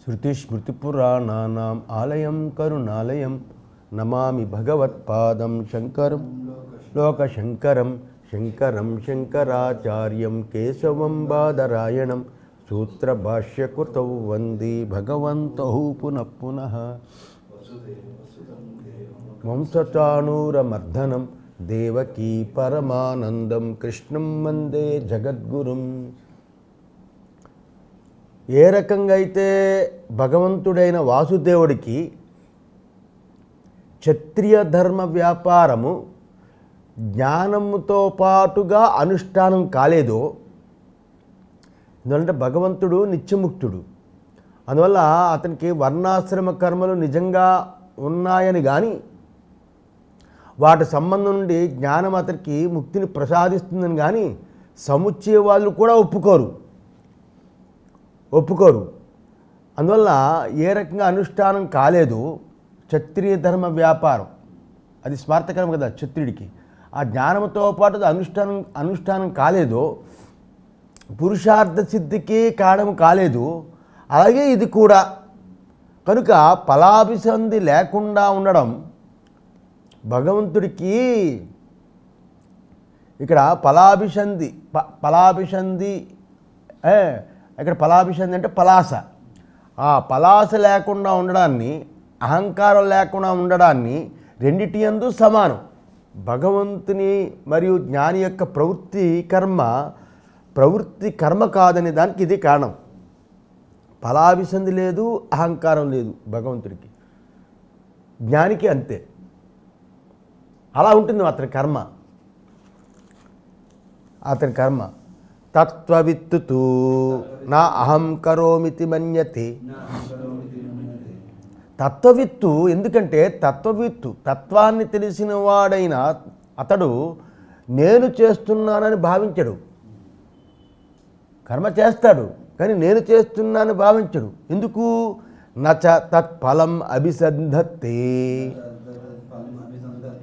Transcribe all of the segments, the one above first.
శృతిస్మృతిపురాణానాం ఆలయం కరుణాలయం నమామి భగవత్పాదం శంకరం లోకశంకరం శంకరం శంకరాచార్యం కేశవం బాదరాయణం సూత్రభాష్యకృతౌ వందే భగవంతౌ పునః పునః వంశచాణూరమర్దనం దేవకీ పరమానందం కృష్ణం వందే జగద్గురుం. ఏ రకంగా అయితే భగవంతుడైన వాసుదేవుడికి క్షత్రియ ధర్మ వ్యాపారము జ్ఞానముతో పాటుగా అనుష్ఠానం కాలేదో, ఎందుకంటే భగవంతుడు నిత్యముక్తుడు, అందువల్ల అతనికి వర్ణాశ్రమ కర్మలు నిజంగా ఉన్నాయని కానీ వాటి సంబంధం నుండి జ్ఞానం అతనికి ముక్తిని ప్రసాదిస్తుందని కానీ సముచ్చయ వాళ్ళు కూడా ఒప్పుకోరు. అందువల్ల ఏ రకంగా అనుష్ఠానం కాలేదు క్షత్రియ ధర్మ వ్యాపారం, అది స్మార్థకరం కదా క్షత్రియుడికి. ఆ జ్ఞానంతో పాటు అనుష్ఠానం కాలేదో పురుషార్థ సిద్ధికి కారణం కాలేదు. అలాగే ఇది కూడా. కనుక ఫలాభిసంధి లేకుండా ఉండడం భగవంతుడికి ఇక్కడ ఫలాభిసంధి ఇక్కడ ఫలాభిసంధి అంటే పలాస. ఆ పలాస లేకుండా ఉండడాన్ని, అహంకారం లేకుండా ఉండడాన్ని రెండిటి యందు సమానం. భగవంతుని మరియు జ్ఞాని యొక్క ప్రవృత్తి కర్మ కాదనే దానికి ఇది కారణం. ఫలాభిసంధి లేదు, అహంకారం లేదు భగవంతుడికి. జ్ఞానికి అంతే, అలా ఉంటుంది అతని కర్మ. తత్వవిత్తు నా అహం కరోమితి మన్యతే. తత్వవిత్తు, ఎందుకంటే తత్వాన్ని తెలిసిన వాడైన అతడు నేను చేస్తున్నానని భావించడు. కర్మ చేస్తాడు కానీ నేను చేస్తున్నానని భావించడు. ఎందుకు? నచ తత్ఫలం అభిసంధత్తే.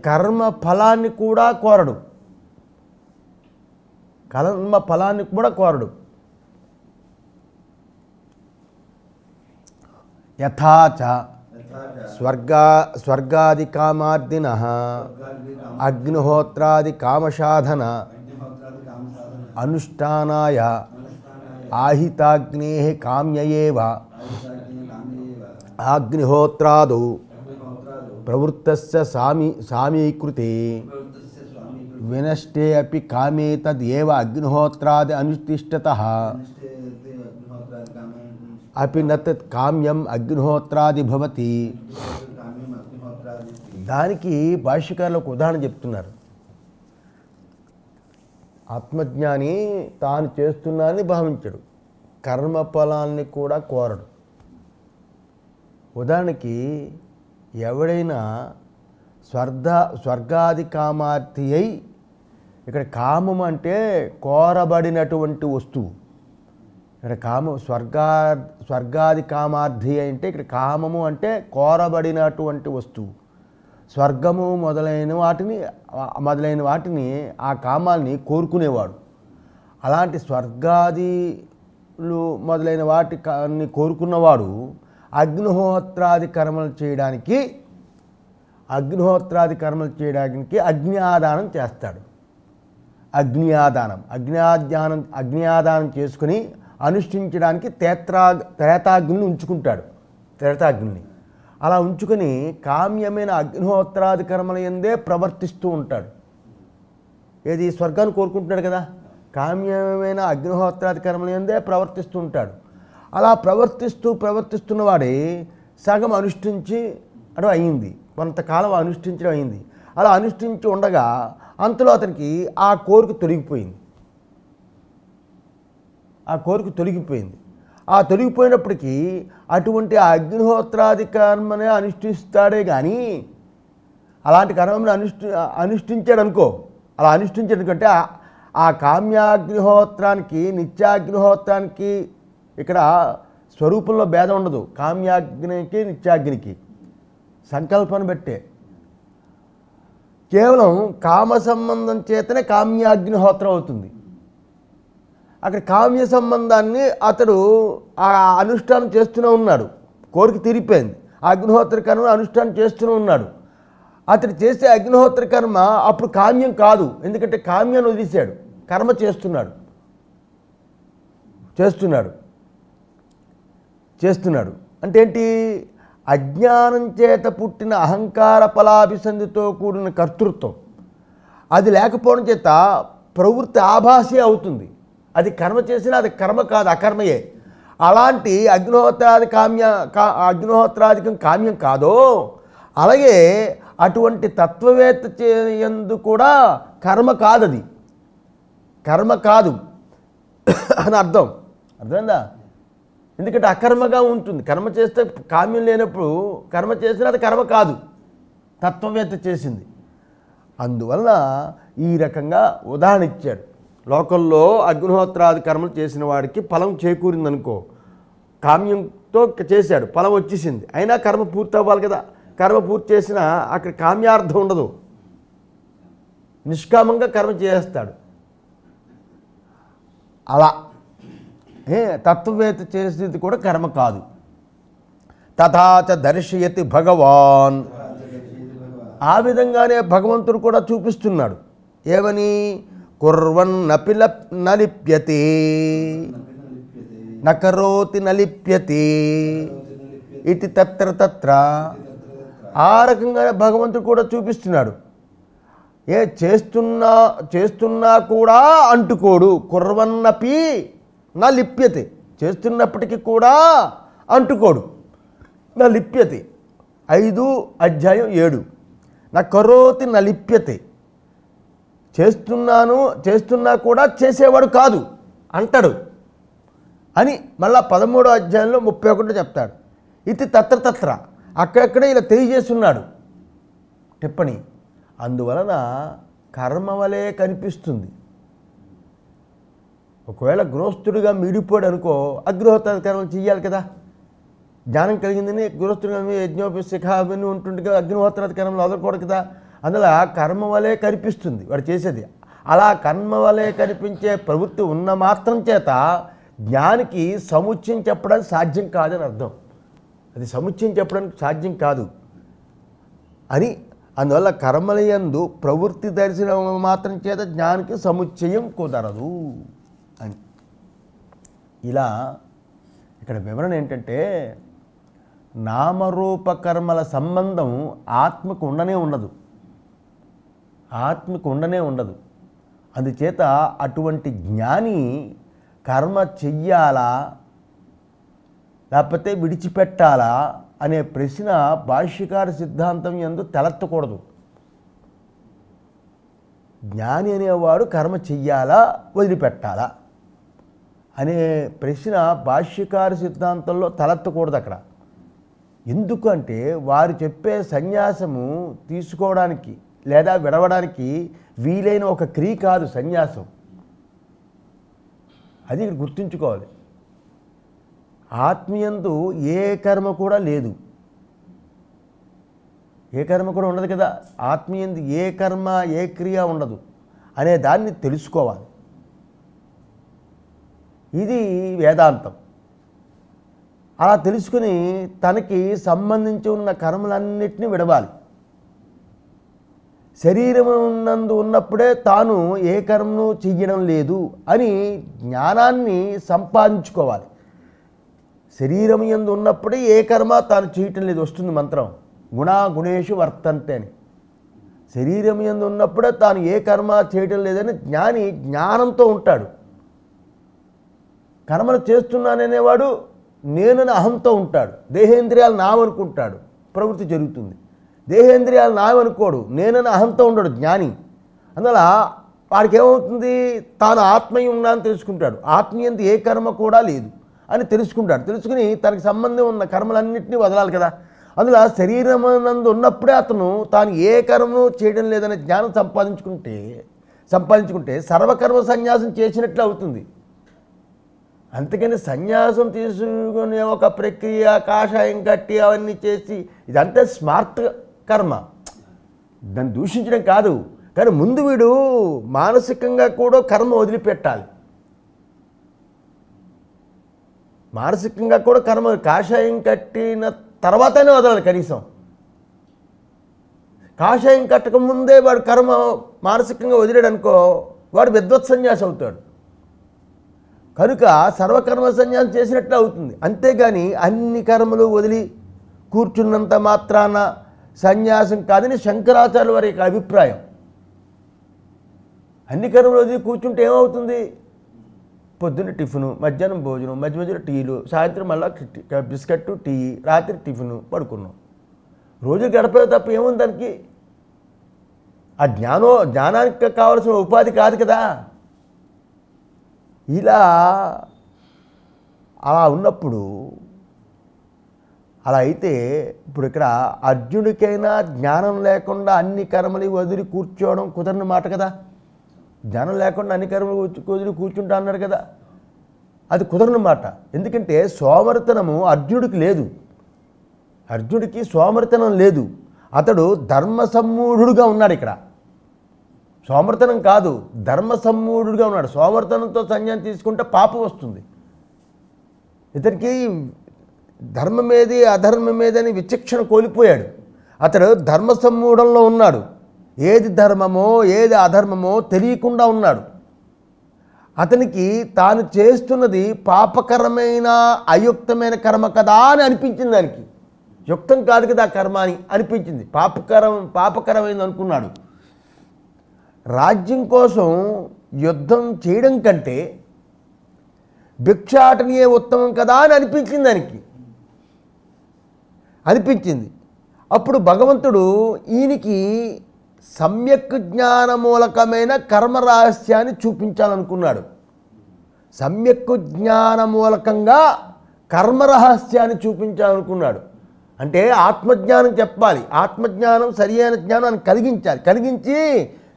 కర్మ ఫలాన్ని కూడా కోరడు. యథాచ స్వర్గాది కామార్దిన అగ్నిహోత్రాది కామసాధన అనుష్ఠానాయ ఆహితాగ్నే కామ్యయేవ అగ్నిహోత్రాదౌ ప్రవృత్తస్య సామీకృతే వినష్టే అపి కామే తదేవ అగ్నిహోత్రాది అనుష్ఠిష్టతః అపి నత్ కామ్యం అగ్నిహోత్రాది భవతి. దానికి భాష్యకారులు ఒక ఉదాహరణ చెప్తున్నారు. ఆత్మజ్ఞాని తాను చేస్తున్నానని భావించడు, కర్మఫలాన్ని కూడా కోరడు. ఉదాహరణకి ఎవడైనా స్వర్గాది కామార్థి అయి, ఇక్కడ కామం అంటే కోరబడినటువంటి వస్తువు. ఇక్కడ స్వర్గాది కామార్థి అంటే ఇక్కడ కామము అంటే కోరబడినటువంటి వస్తువు. స్వర్గము మొదలైన వాటిని ఆ కామాల్ని కోరుకునేవాడు. అలాంటి స్వర్గాదిలు మొదలైన వాటిని కోరుకున్నవాడు అగ్నిహోత్రాది కర్మలు చేయడానికి అగ్నియాదానం చేస్తాడు. అగ్నియాదానం చేసుకుని అనుష్ఠించడానికి త్రేతాగ్నిని ఉంచుకుంటాడు. అలా ఉంచుకొని కామ్యమైన అగ్నిహోత్రాది కర్మల యందే ప్రవర్తిస్తూ ఉంటాడు. ఏది? స్వర్గాన్ని కోరుకుంటున్నాడు కదా, కామ్యమైన అగ్నిహోత్రాది కర్మల యందే ప్రవర్తిస్తూ ఉంటాడు. అలా ప్రవర్తిస్తున్నవాడే సగం అనుష్ఠించి అయింది, కొంతకాలం అనుష్ఠించడం అయింది. అలా అనుష్ఠించి ఉండగా అంతలో అతనికి ఆ కోరిక తొలగిపోయింది. ఆ తొలగిపోయినప్పటికీ అటువంటి ఆ అగ్నిహోత్రాది కర్మనే అనుష్ఠిస్తాడే కానీ అలాంటి కర్మను అనుష్ఠించాడు అనుకో. అలా అనుష్ఠించాడంటే ఆ కామ్యాగ్నిహోత్రానికి నిత్యాగ్నిహోత్రానికి ఇక్కడ స్వరూపంలో భేదం ఉండదు. కామ్యాగ్నికి నిత్యాగ్నికి సంకల్పన బట్టే కేవలం కామ సంబంధం చేతనే కామ్యాగ్నిహోత్రం అవుతుంది. అక్కడ కామ్య సంబంధాన్ని అతడు ఆ అనుష్ఠానం చేస్తూనే ఉన్నాడు. కోరిక తీరిపోయింది. ఆ అగ్నిహోత్ర కర్మ అనుష్ఠానం చేస్తూనే ఉన్నాడు. అతడు చేసే అగ్నిహోత్ర కర్మ అప్పుడు కామ్యం కాదు, ఎందుకంటే కామ్యాన్ని వదిలేశాడు, కర్మ చేస్తున్నాడు అంటే ఏంటి? అజ్ఞానం చేత పుట్టిన అహంకార ఫలాభిసంధితో కూడిన కర్తృత్వం అది లేకపోవడం చేత ప్రవృత్తి ఆభాసే అవుతుంది. అది కర్మ చేసినా అది కర్మ కాదు, అకర్మయే. అలాంటి అగ్నిహోత్రాధికం కామ్యం కాదో అలాగే అటువంటి తత్వవేత్త యందు కూడా కర్మ కాదు, అది కర్మ కాదు అని అర్థమైందా? ఎందుకంటే అకర్మగా ఉంటుంది. కర్మ చేస్తే కామ్యం లేనప్పుడు కర్మ చేసినా అది కర్మ కాదు, తత్వవేత్త చేసింది. అందువల్ల ఈ రకంగా ఉదాహరణ ఇచ్చాడు. లోకంలో అగ్నిహోత్రాది కర్మలు చేసిన వాడికి ఫలం చేకూరిందనుకో, కామ్యంతో చేశాడు, ఫలం వచ్చేసింది, అయినా కర్మ పూర్తి అవ్వాలి కదా. కర్మ పూర్తి చేసినా అక్కడ కామ్యార్థం ఉండదు, నిష్కామంగా కర్మ చేస్తాడు. అలా తత్వవేత్త చేసేది కూడా కర్మ కాదు. తథాచ దర్శయతి భగవాన్, ఆ విధంగానే భగవంతుడు కూడా చూపిస్తున్నాడు. ఏమని? కుర్వన్నపి నలిప్యతే నకరోతి నలిప్యతే ఇది తత్ర ఆ రకంగానే భగవంతుడు కూడా చూపిస్తున్నాడు. చేస్తున్నా కూడా అంటుకోడు. కుర్వన్నపి నా లిప్యతే, చేస్తున్నప్పటికీ కూడా అంటుకోడు. నా లిప్యతే 5:7 నా కరోతి నా లిప్యతే, చేస్తున్నా కూడా చేసేవాడు కాదు, అంటాడు అని మళ్ళా 13వ అధ్యాయంలో 31 చెప్తాడు. ఇది తత్ర అక్కడక్కడే ఇలా తెలియజేస్తున్నాడు టిప్పణి. అందువలన కర్మ వలె కనిపిస్తుంది. ఒకవేళ గృహస్థుడిగా మీడిపోయాడు అనుకో, అగ్నిహోత్ర కర్మలు చెయ్యాలి కదా. జ్ఞానం కలిగిందని గృహస్థుడిగా యజ్ఞోపశిఖ అవన్నీ ఉంటుండగా అగ్నిహోత్రాది కర్మలు వదలకూడదు కదా. అందులో కర్మ వలె కనిపిస్తుంది వాడు చేసేది. అలా కర్మ వలె కనిపించే ప్రవృత్తి ఉన్న మాత్రం చేత జ్ఞానికి సముచ్చయం చెప్పడానికి సాధ్యం కాదని అర్థం. అది సముచ్చయం చెప్పడానికి సాధ్యం కాదు అని. అందువల్ల కర్మలయందు ప్రవృత్తి దర్శనం మాత్రం చేత జ్ఞానికి సముచ్చయం కుదరదు అని. ఇలా ఇక్కడ వివరణ ఏంటంటే, నామరూప కర్మల సంబంధం ఆత్మకు ఉండనే ఉండదు. అందుచేత అటువంటి జ్ఞాని కర్మ చెయ్యాలా లేకపోతే విడిచిపెట్టాలా అనే ప్రశ్న భాష్యకార సిద్ధాంతం యందు తలెత్తకూడదు. జ్ఞాని అనేవాడు కర్మ చెయ్యాలా వదిలిపెట్టాలా అనే ప్రశ్న భాష్యకార సిద్ధాంతంలో తలెత్తకూడదు అక్కడ. ఎందుకు అంటే వారు చెప్పే సన్యాసము తీసుకోవడానికి లేదా విడవడానికి వీలైన ఒక క్రియ కాదు సన్యాసం. అది ఇక్కడ గుర్తుంచుకోవాలి. ఆత్మీయందు ఏ కర్మ కూడా లేదు, ఏ కర్మ కూడా ఉండదు కదా. ఆత్మీయందు ఏ కర్మ ఏ క్రియ ఉండదు అనే దాన్ని తెలుసుకోవాలి. ఇది వేదాంతం. అలా తెలుసుకుని తనకి సంబంధించి ఉన్న కర్మలన్నిటినీ విడవాలి. శరీరం నందు ఉన్నప్పుడే తాను ఏ కర్మను చెయ్యడం లేదు అని జ్ఞానాన్ని సంపాదించుకోవాలి. శరీరం యందు ఉన్నప్పుడే ఏ కర్మ తాను చేయటం లేదు, వస్తుంది మంత్రం గుణేషు వర్తంతే అని. శరీరం యందు ఉన్నప్పుడే తాను ఏ కర్మ చేయటం లేదని జ్ఞాని జ్ఞానంతో ఉంటాడు. కర్మలు చేస్తున్నాననేవాడు నేనని అహంతో ఉంటాడు. దేహేంద్రియాలు నావనుకుంటాడు, ప్రవృత్తి జరుగుతుంది. దేహేంద్రియాలు నావనుకోడు, నేనని అహంతో ఉండడు జ్ఞాని. అందువల్ల వాడికి ఏమవుతుంది? తాను ఆత్మీయ ఉన్నా అని తెలుసుకుంటాడు. ఆత్మీయందు ఏ కర్మ కూడా లేదు అని తెలుసుకుంటాడు. తెలుసుకుని తనకు సంబంధం ఉన్న కర్మలన్నింటినీ వదలాలి కదా. అందులో శరీరం నందు ఉన్నప్పుడే అతను తాను ఏ కర్మను చేయడం లేదనే జ్ఞానం సంపాదించుకుంటే సర్వకర్మ సన్యాసం చేసినట్లు అవుతుంది. అందుకని సన్యాసం తీసుకునే ఒక ప్రక్రియ, కాషాయం కట్టి అవన్నీ చేసి ఇదంతా స్మార్ట్ కర్మ, దాన్ని దూషించడం కాదు. కానీ ముందు వీడు మానసికంగా కూడా కర్మ వదిలిపెట్టాలి. మానసికంగా కూడా కర్మ కాషాయం కట్టిన తర్వాతనే వదలాలి. కనీసం కాషాయం కట్టక ముందే వాడు కర్మ మానసికంగా వదిలేడు అనుకో, వాడు విద్వత్ సన్యాసి అవుతాడు. కనుక సర్వకర్మ సన్యాసం చేసినట్టు అవుతుంది. అంతేగాని అన్ని కర్మలు వదిలి కూర్చున్నంత మాత్రాన సన్యాసం కాదని శంకరాచార్యుల వారి యొక్క అభిప్రాయం. అన్ని కర్మలు వదిలి కూర్చుంటే ఏమవుతుంది? పొద్దున్న టిఫిను, మధ్యాహ్నం భోజనం, మధ్య మధ్యలో టీలు, సాయంత్రం మళ్ళీ బిస్కెట్ టీ, రాత్రి టిఫిను, పడుకున్నాం. రోజు గడపే తప్ప ఏముంది దానికి? ఆ జ్ఞానానికి కావాల్సిన ఉపాధి కాదు కదా. ఇలా అలా ఉన్నప్పుడు అలా అయితే ఇప్పుడు ఇక్కడ అర్జునుడికైనా జ్ఞానం లేకుండా అన్ని కర్మలు వదిలి కూర్చోవడం కుదరని మాట కదా. జ్ఞానం లేకుండా అన్ని కర్మలు వదిలి కూర్చుంటా అన్నాడు కదా, అది కుదరని మాట. ఎందుకంటే సోమరితనము అర్జునుడికి లేదు. అర్జునుడికి సోమరితనం లేదు. అతడు ధర్మ సమ్మూఢుడుగా ఉన్నాడు. ఇక్కడ సోమరితనం కాదు, ధర్మ సమ్మూఢుడుగా ఉన్నాడు. సోమరితనంతో సన్యాసం తీసుకుంటే పాపం వస్తుంది. ఇతనికి ధర్మమేది అధర్మమేదని విచక్షణ కోల్పోయాడు. అతడు ధర్మ సమ్మూఢంలో ఉన్నాడు. ఏది ధర్మమో ఏది అధర్మమో తెలియకుండా ఉన్నాడు. అతనికి తాను చేస్తున్నది పాపకరమైన అయుక్తమైన కర్మ కదా అని అనిపించింది. దానికి యుక్తం కాదు కదా కర్మ అని అనిపించింది. పాపకరమైంది అనుకున్నాడు. రాజ్యం కోసం యుద్ధం చేయడం కంటే భిక్షాటనీయే ఉత్తమం కదా అని అనిపించింది. అప్పుడు భగవంతుడు ఈయనకి సమ్యక్ జ్ఞానమూలకమైన కర్మ రహస్యాన్ని చూపించాలనుకున్నాడు. సమ్యక్ జ్ఞానమూలకంగా కర్మ రహస్యాన్ని చూపించాలనుకున్నాడు. అంటే ఆత్మజ్ఞానం చెప్పాలి. ఆత్మజ్ఞానం సరి అయిన జ్ఞానాన్ని కలిగించాలి. కలిగించి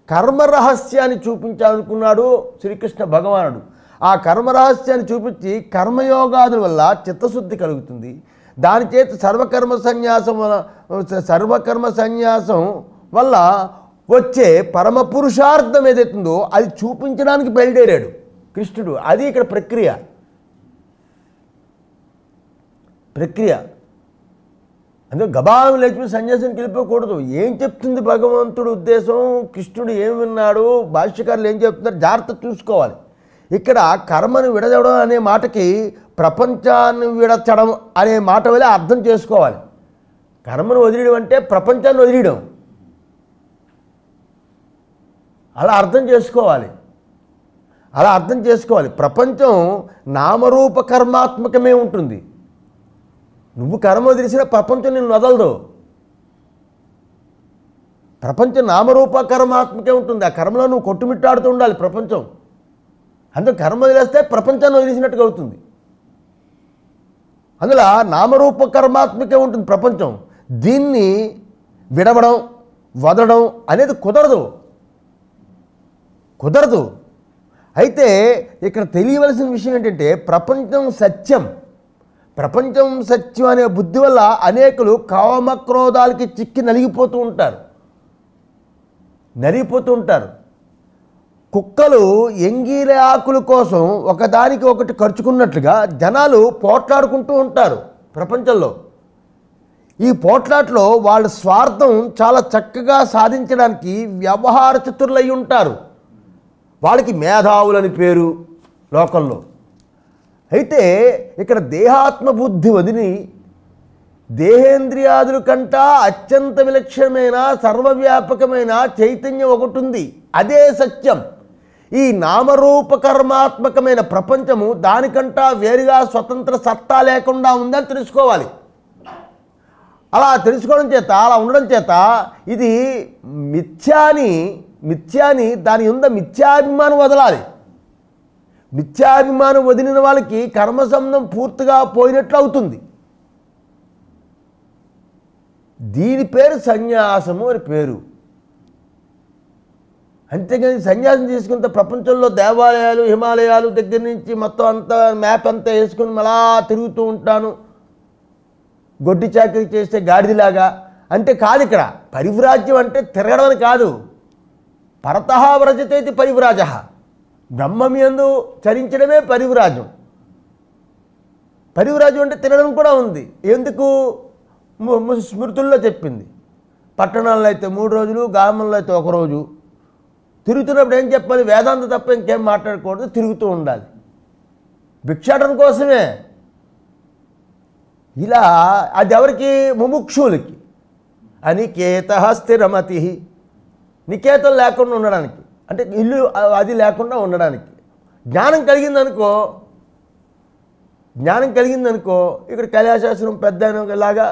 కర్మ రహస్యాన్ని చూపించాలనుకున్నాడు శ్రీకృష్ణ భగవానుడు. ఆ కర్మ రహస్యాన్ని చూపించి కర్మయోగాదుల వల్ల చిత్తశుద్ధి కలుగుతుంది. దాని చేత సర్వకర్మ సన్యాసం వల్ల వచ్చే పరమ పురుషార్థం ఏదైతుందో అది చూపించడానికి బయలుదేరాడు కృష్ణుడు. అది ఇక్కడ ప్రక్రియ. అందులో గబాను లేచి సన్యాసానికి వెళ్ళిపోకూడదు. ఏం చెప్తుంది భగవంతుడు ఉద్దేశం, కృష్ణుడు ఏం విన్నాడు, భాష్యకారులు ఏం చెప్తున్నారు, జాగ్రత్త చూసుకోవాలి. ఇక్కడ కర్మను విడదడం అనే మాటకి ప్రపంచాన్ని విడచడం అనే మాట వల్ల అర్థం చేసుకోవాలి. కర్మను వదిలేయడం అంటే ప్రపంచాన్ని వదిలేయడం, అలా అర్థం చేసుకోవాలి. ప్రపంచం నామరూప కర్మాత్మకమే ఉంటుంది. నువ్వు కర్మ వదిలేసిన ప్రపంచం నిన్ను వదలదు. ప్రపంచం నామరూప కర్మాత్మకే ఉంటుంది. ఆ కర్మలో నువ్వు కొట్టుమిట్టాడుతూ ఉండాలి ప్రపంచం. అందులో కర్మ వదిలేస్తే ప్రపంచాన్ని వదిలేసినట్టుగా అవుతుంది. అందులో నామరూప కర్మాత్మకే ఉంటుంది ప్రపంచం. దీన్ని విడవడం వదలడం అనేది కుదరదు. అయితే ఇక్కడ తెలియవలసిన విషయం ఏంటంటే ప్రపంచం సత్యం అనే బుద్ధి వల్ల అనేకులు కామక్రోధాలకి చిక్కి నలిగిపోతూ ఉంటారు. కుక్కలు ఎంగిలి ఆకుల కోసం ఒకదానికి ఒకటి ఖర్చుకున్నట్లుగా జనాలు పోట్లాడుకుంటూ ఉంటారు ప్రపంచంలో. ఈ పోట్లాట్లో వాళ్ళ స్వార్థం చాలా చక్కగా సాధించడానికి వ్యవహార చతురులై ఉంటారు. వాళ్ళకి మేధావులని పేరు లోకంలో. అయితే ఇక్కడ దేహాత్మ బుద్ధి వదిలి దేహేంద్రియాదుల కంటా అత్యంత విలక్షణమైన సర్వవ్యాపకమైన చైతన్యం ఒకటి ఉంది. అదే సత్యం. ఈ నామరూప కర్మాత్మకమైన ప్రపంచము దానికంటా వేరుగా స్వతంత్ర సత్తా లేకుండా ఉందని తెలుసుకోవాలి. అలా తెలుసుకోవడం చేత, అలా ఉండడం చేత ఇది మిథ్యాని దాని ఉంద మిథ్యాభిమానం వదలాలి. మిథ్యాభిమానం వదిలిన వాళ్ళకి కర్మసంబంధం పూర్తిగా పోయినట్లు అవుతుంది. దీని పేరు సన్యాసము అని పేరు. అంతేగాని సన్యాసం తీసుకుంటే ప్రపంచంలో దేవాలయాలు హిమాలయాలు దగ్గర నుంచి మొత్తం అంతా మ్యాప్ అంతా వేసుకుని మళ్ళా తిరుగుతూ ఉంటాను, గొడ్డి చాకరీ చేస్తే గాడిదిలాగా అంటే కాదు. ఇక్కడ పరివ్రాజ్యం అంటే తిరగడం అని కాదు. పరతః వ్రజతేతి పరివ్రాజ, బ్రహ్మం యందు చరించడమే పరివ్రాజం. పరివ్రాజం అంటే తినడం కూడా ఉంది. ఎందుకు? స్మృతుల్లో చెప్పింది. పట్టణాల్లో అయితే 3 రోజులు, గ్రామంలో అయితే 1 రోజు. తిరుగుతున్నప్పుడు ఏం చెప్పాలి? వేదాంత తప్ప ఇంకేం మాట్లాడకూడదు, తిరుగుతూ ఉండాలి. భిక్షాటన కోసమే. ఇలా అది ఎవరికి? ముముక్షులకి. అనికేత స్థిరమతి, నికేతం లేకుండా ఉండడానికి, అంటే ఇల్లు అది లేకుండా ఉండడానికి. జ్ఞానం కలిగిందనుకో ఇక్కడ కైలాసాశ్రమం పెద్ద లాగా,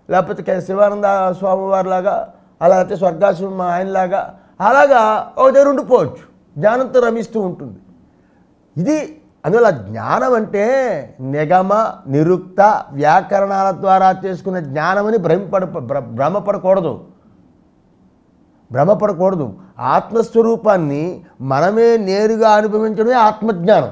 లేకపోతే శివానంద స్వామివారిలాగా, అలా అయితే స్వర్గాశ్రమం ఆయనలాగా, అలాగా ఒక దగ్గర ఉండిపోవచ్చు. జ్ఞానంతో రమిస్తూ ఉంటుంది. ఇది అందువల్ల జ్ఞానం అంటే నిగమ నిరుక్త వ్యాకరణాల ద్వారా చేసుకున్న జ్ఞానమని భ్రమపడకూడదు. ఆత్మస్వరూపాన్ని మనమే నేరుగా అనుభవించడమే ఆత్మజ్ఞానం.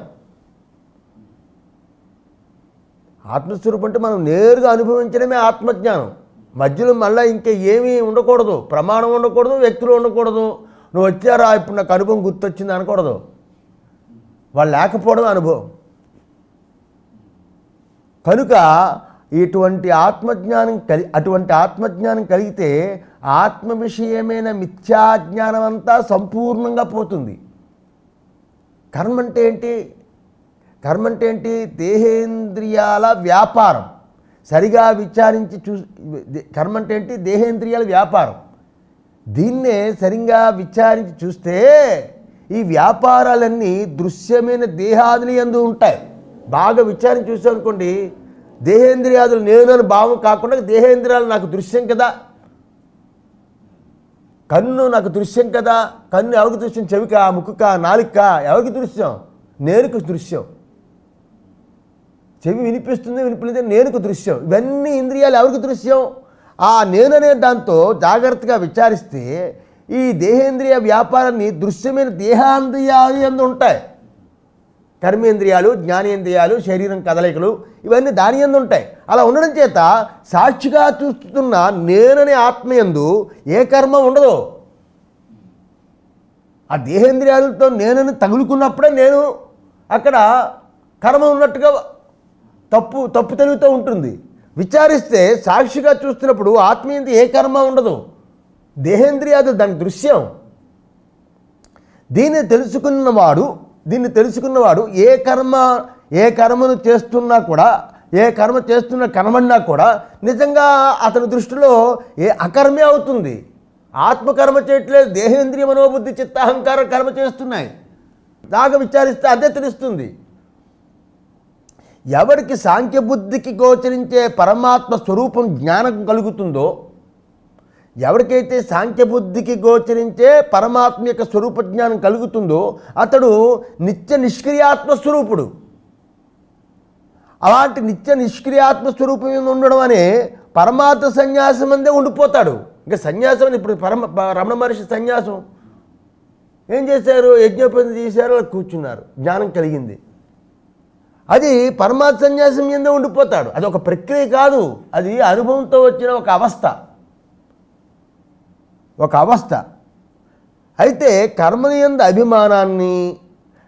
ఆత్మస్వరూపం అంటే మనం నేరుగా అనుభవించడమే ఆత్మజ్ఞానం. మధ్యలో మళ్ళీ ఇంకా ఏమీ ఉండకూడదు. ప్రమాణం ఉండకూడదు, వ్యక్తులు ఉండకూడదు. నువ్వు వచ్చారా ఇప్పుడు నాకు అనుభవం గుర్తొచ్చింది అనకూడదు. వాళ్ళు లేకపోవడం అనుభవం. కనుక అటువంటి ఆత్మజ్ఞానం కలిగితే ఆత్మ విషయమైన మిథ్యాజ్ఞానం అంతా సంపూర్ణంగా పోతుంది. కర్మ అంటే ఏంటి? దేహేంద్రియాల వ్యాపారం. సరిగా విచారించి కర్మ అంటే ఏంటి? దేహేంద్రియాల వ్యాపారం. దీన్నే సరిగా విచారించి చూస్తే ఈ వ్యాపారాలన్నీ దృశ్యమైన దేహాదులు యందు ఉంటాయి. బాగా విచారించి చూసాం అనుకోండి, దేహేంద్రియాదులు నేనని భావం కాకుండా దేహేంద్రియాలు నాకు దృశ్యం కదా, కన్ను నాకు దృశ్యం కదా. కన్ను ఎవరికి దృశ్యం? చెవికా, ముక్కుకా, నాలుకా? ఎవరికి దృశ్యం? నేనుకు దృశ్యం. చెవి వినిపిలేదు, నేనుకు దృశ్యం. ఇవన్నీ ఇంద్రియాలు ఎవరికి దృశ్యం? ఆ నేననే దాంతో జాగ్రత్తగా విచారిస్తే ఈ దేహేంద్రియ వ్యాపారాన్ని దృశ్యమైన దేహాంద్రియాలు యందు ఉంటాయి. కర్మేంద్రియాలు, జ్ఞానేంద్రియాలు, శరీరం కదలికలు ఇవన్నీ దాని యందు ఉంటాయి. అలా ఉండడం చేత సాక్షిగా చూస్తున్న నేననే ఆత్మయందు ఏ కర్మ ఉండదు. ఆ దేహేంద్రియాలతో నేనని తగులుకున్నప్పుడే నేను అక్కడ కర్మ ఉన్నట్టుగా తప్పు తెలుగుతూ ఉంటుంది. విచారిస్తే సాక్షిగా చూస్తున్నప్పుడు ఆత్మీయంది ఏ కర్మ ఉండదు. దేహేంద్రియాలు దాని దృశ్యం. దీన్ని తెలుసుకున్నవాడు ఏ కర్మను చేస్తున్నా కూడా, ఏ కర్మ చేస్తున్నా కనబడినా కూడా నిజంగా అతని దృష్టిలో అకర్మే అవుతుంది. ఆత్మకర్మ చేయట్లేదు, దేహేంద్రియ మనోబుద్ధి చిత్తాహంకార కర్మ చేస్తున్నాయి. దాకా విచారిస్తే అదే తెలుస్తుంది. ఎవరికి సాంఖ్యబుద్ధికి గోచరించే పరమాత్మ స్వరూపం జ్ఞానం కలుగుతుందో, ఎవరికైతే సాంఖ్యబుద్ధికి గోచరించే పరమాత్మ యొక్క స్వరూప జ్ఞానం కలుగుతుందో అతడు నిత్య నిష్క్రియాత్మస్వరూపుడు. అలాంటి నిత్య నిష్క్రియాత్మస్వరూపం ఉండడం అనే పరమాత్మ సన్యాసం అందే ఉండిపోతాడు. ఇంకా సన్యాసం అని ఇప్పుడు రమణ మహర్షి సన్యాసం ఏం చేశారు? యజ్ఞోపేతం చేశారు, కూర్చున్నారు, జ్ఞానం కలిగింది. అది పరమాత్మ సన్యాసం ఎందే ఉండిపోతాడు. అది ఒక ప్రక్రియ కాదు, అది అనుభవంతో వచ్చిన ఒక అవస్థ. అయితే కర్మలయందు అభిమానాన్ని,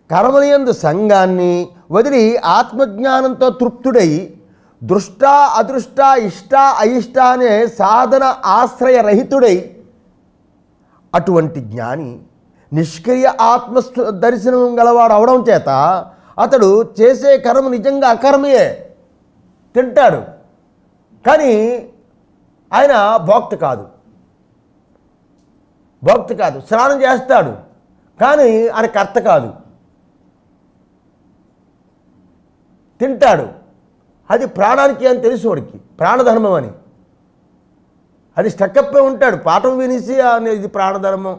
కర్మలయందు సంఘాన్ని వదిలి ఆత్మజ్ఞానంతో తృప్తుడై దృష్ట అదృష్ట ఇష్ట అయిష్ట అనే సాధన ఆశ్రయరహితుడై అటువంటి జ్ఞాని నిష్క్రియ ఆత్మ దర్శనం గలవాడు అవడం చేత అతడు చేసే కర్మ నిజంగా అకర్మయే. తింటాడు కానీ ఆయన భోక్త కాదు. స్నానం చేస్తాడు కానీ ఆయన కర్త కాదు. తింటాడు, అది ప్రాణానికి అని తెలుసు వాడికి, ప్రాణధర్మం అని. అది స్టక్కప్పే ఉంటాడు. పాఠం వినేసి ఇది ప్రాణధర్మం,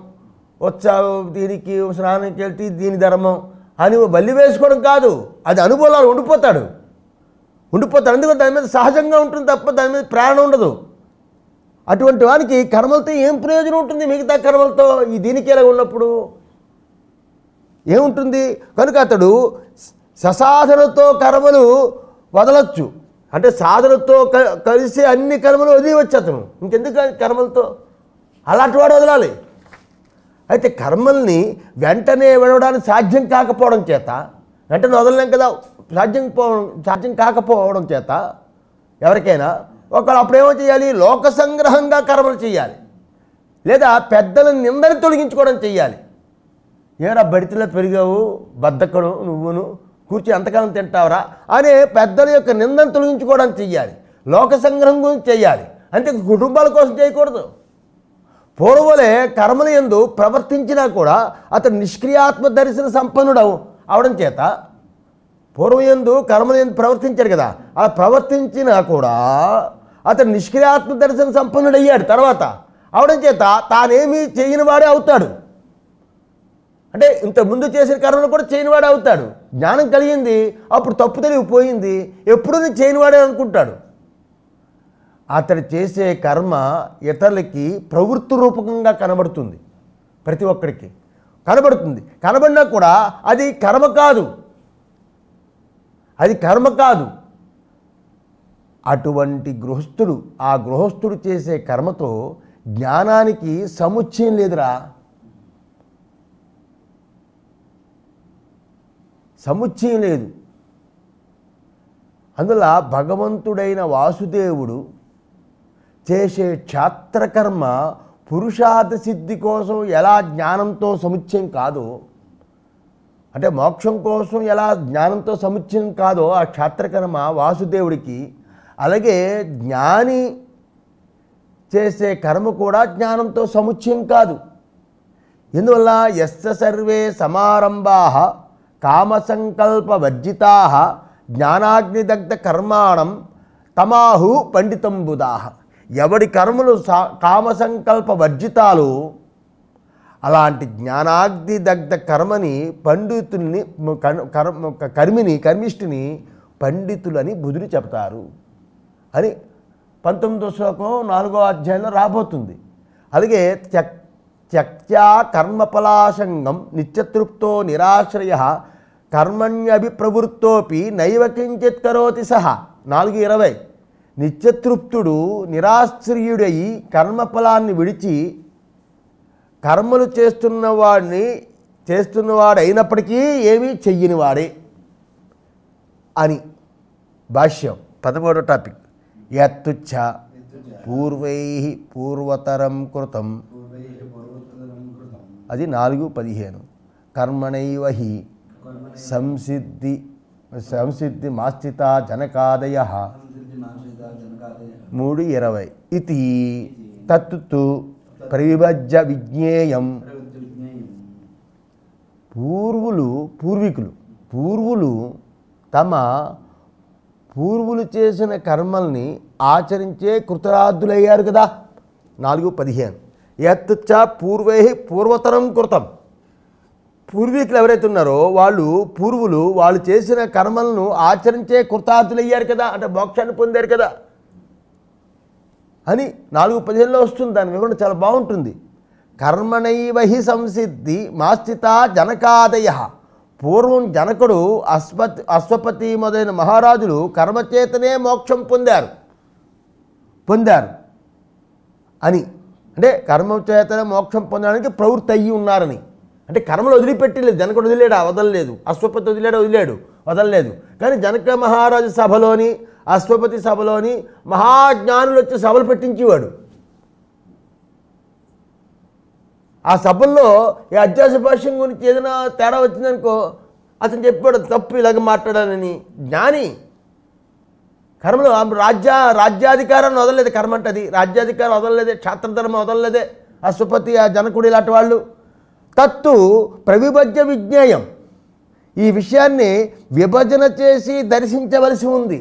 వచ్చావు దీనికి స్నానానికి వెళ్తే దీని ధర్మం అని బల్లి వేసుకోవడం కాదు. అది అనుభవాలు ఉండిపోతాడు. ఎందుకంటే దాని మీద సహజంగా ఉంటుంది తప్ప దాని మీద ప్రాణం ఉండదు. అటువంటి వానికి కర్మలతో ఏం ప్రయోజనం ఉంటుంది? మిగతా కర్మలతో ఈ దీనికి ఎలా ఉన్నప్పుడు ఏముంటుంది? కనుక అతడు ససాధనతో కర్మలు వదలచ్చు. అంటే సాధనతో కలిసి అన్ని కర్మలు వదిలివచ్చు అతను. ఇంకెందుకు కర్మలతో? అలాంటి వాడు వదలాలి. అయితే కర్మల్ని వెంటనే విడవడానికి సాధ్యం కాకపోవడం చేత, వెంటనే వదలలేం కదా, సాధ్యం కాకపోవడం చేత ఎవరికైనా ఒకళ్ళు అప్పుడేమో చేయాలి, లోక సంగ్రహంగా కర్మలు చేయాలి, లేదా పెద్దల నిందని తొలగించుకోవడం చేయాలి. ఏరా బడితిలో పెరిగావు, బద్దకడు నువ్వును, కూర్చి ఎంతకాలం తింటావురా అనే పెద్దల యొక్క నిందను తొలగించుకోవడం చెయ్యాలి, లోక సంగ్రహం గురించి చేయాలి. అంతే, కుటుంబాల కోసం చేయకూడదు. పూర్వలే కర్మల యందు ప్రవర్తించినా కూడా అతడు నిష్క్రియాత్మ దర్శన సంపన్నుడు అవడం చేత పూర్వయందు కర్మల యందు ప్రవర్తించాడు కదా, అలా ప్రవర్తించినా కూడా అతడు నిష్క్రియాత్మ దర్శన సంపన్నుడు అయ్యాడు. తర్వాత అవడం చేత తానేమీ చేయని వాడే అవుతాడు. అంటే ఇంతకుముందు చేసిన కర్మలు కూడా చేయనివాడే అవుతాడు. జ్ఞానం కలిగింది, అప్పుడు తప్పు తెలివిపోయింది, ఎప్పుడూ నేను చేయనివాడే అనుకుంటాడు. అతడు చేసే కర్మ ఇతరులకి ప్రవృత్తి రూపకంగా కనబడుతుంది, ప్రతి ఒక్కరికి కనబడుతుంది. కనబడినా కూడా అది కర్మ కాదు, అది కర్మ కాదు. అటువంటి గృహస్థుడు, ఆ గృహస్థుడు చేసే కర్మతో జ్ఞానానికి సముచ్చయం లేదురా, సముచ్చయం లేదు. అందువల్ల భగవంతుడైన వాసుదేవుడు చేసే క్షాత్రకర్మ పురుషార్థ సిద్ధి కోసం ఎలా జ్ఞానంతో సముచ్చయం కాదో, అంటే మోక్షం కోసం ఎలా జ్ఞానంతో సముచ్చయం కాదో ఆ క్షాత్రకర్మ వాసుదేవుడికి, అలాగే జ్ఞాని చేసే కర్మ కూడా జ్ఞానంతో సముచ్చయం కాదు. ఎందువల్ల యస్య సర్వే సమారంభాః కామసంకల్ప వర్జితాః జ్ఞానాగ్నిదగ్ధ కర్మాణం తమాహు పండితం బుధాః. ఎవడి కర్మలు కామసంకల్ప వర్జితాలు, అలాంటి జ్ఞానాగ్నిదగ్ధ కర్మని పండితుల్ని కర్మిష్ఠిని పండితులని బుధుడు చెప్తారు అని 19వ శ్లోకం 4వ అధ్యాయంలో రాబోతుంది. అలాగే త్యక్త్యా కర్మఫలాసంగం నిత్యతృప్తో నిరాశ్రయ కర్మణ్యభిప్రవృత్తోపి నైవ కించిత్ కరోతి సహ 4:20. నిత్యతృప్తుడు నిరాశ్రయుడయి కర్మఫలాన్ని విడిచి కర్మలు చేస్తున్నవాడైనప్పటికీ ఏమీ చెయ్యనివాడే అని. భాష్యం 13వ టాపిక్. యత్తుచ్చ పూర్వై పూర్వతరం కృతం, అది 4:15. కర్మణైవ హి సంసిద్ధి మాస్థిత జనకాదయ 3:20. ఇది తత్తు ప్రవిభజ్య విజ్ఞేయం. పూర్వులు చేసిన కర్మల్ని ఆచరించే కృతరార్థులయ్యారు కదా. 4:15. యత్తుచ్చ పూర్వై పూర్వతరం కృతం. పూర్వీకులు ఎవరైతే ఉన్నారో వాళ్ళు చేసిన కర్మలను ఆచరించే కృతార్థులయ్యారు కదా, అంటే మోక్షాన్ని పొందారు కదా అని 4:15లో వస్తుంది. దాని వివరణ చాలా బాగుంటుంది. కర్మణైవ హి సంసిద్ధి మాస్థిత జనకాదయ. పూర్వం జనకుడు అశ్వపతి మొదలైన మహారాజులు కర్మచేతనే మోక్షం పొందారు అని, అంటే కర్మచేతనే మోక్షం పొందడానికి ప్రవృత్తి అయ్యి ఉన్నారని. అంటే కర్మలు వదిలిపెట్టలేదు, జనకుడు వదలలేదు, అశ్వపతి వదలలేదు. కానీ జనక మహారాజు సభలోని అశ్వపతి సభలోని మహాజ్ఞానులు వచ్చి సభలు పెట్టించేవాడు. ఆ సభల్లో ఈ అధ్యాస భాష్యం గురించి ఏదైనా తేడా వచ్చిందనుకో అతను చెప్పాడు తప్పు ఇలాగ మాట్లాడాలని. జ్ఞాని కర్మలు రాజ్యాధికారాన్ని వదలలేదు, కర్మ అంటది రాజ్యాధికారం వదలలేదే, క్షాత్రధర్మం వదలలేదే అశ్వపతి ఆ జనకుడు ఇలాంటి వాళ్ళు. తత్తు ప్రవిభజ్య విజ్ఞేయం. ఈ విషయాన్ని విభజన చేసి దర్శించవలసి ఉంది.